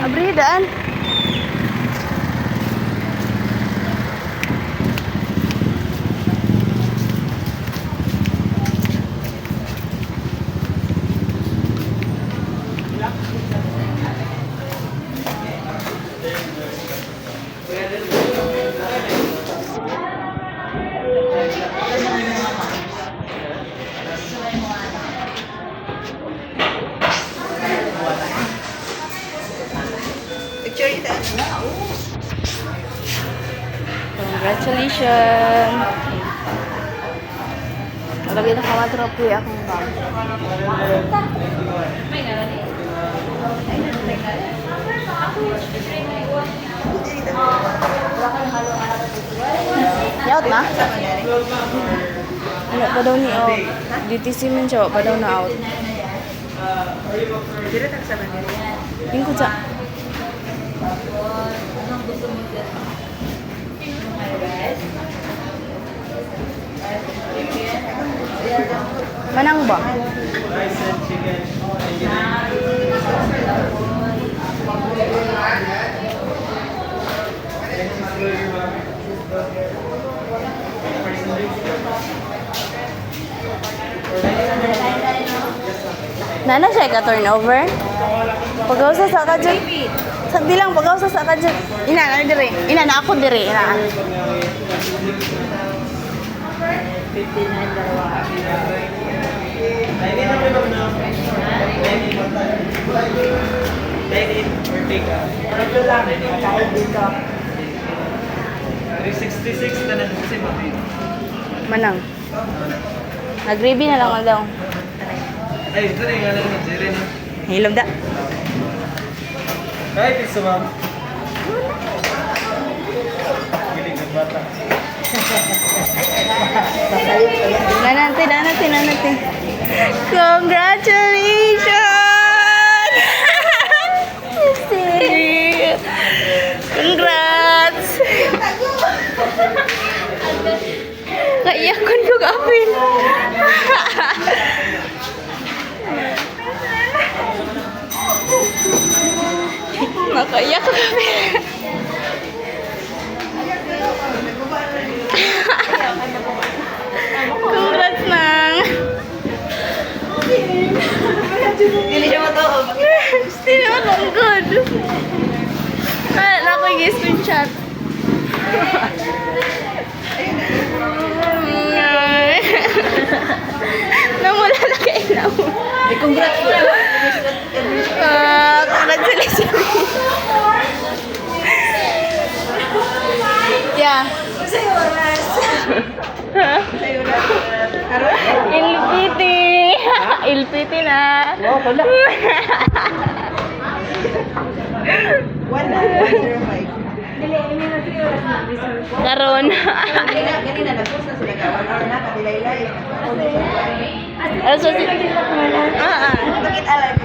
Abri daan. Picture ito. Congratulations. Lagi na kamatropi akong bag. Yaot na? Ano pa daw ni out? DTC man siya, pa daw na out. Dito tagsama nila. Tingko sa. Manang ba? Nana siya ka turnover? Pag-ausa sa ka dyan. Di lang, pag-ausa sa ka dyan. Ina, na dire. Ina, na ako dire. Ina. 59 dalawa. Ito lang. Kahit dito. 366 na lang kasi mami. Manang. Nag-gravy na lang ako daw. Ay, ito na yung alam ng Jere na. Hilom da. Ay, piso ma'am. Giling ng bata. Nanate. Congratulations! Congrats! Kaiyakon ko kapin. Makaiyak ko kapin. Congrats, Nang. Hindi siya matao. Hindi naman ang good. Ako yung screenshot. Namula na kayo na mo. Ay, congrats po. Congratulations. Yeah. Sa'yo oras. Sa'yo oras. Karoon? Ilpiti. Ilpiti na. Wow, pala. 105. Karon. Ganina, nag-post na sila ka. 1 hour na, kadilaylay. Also, Bakit alay?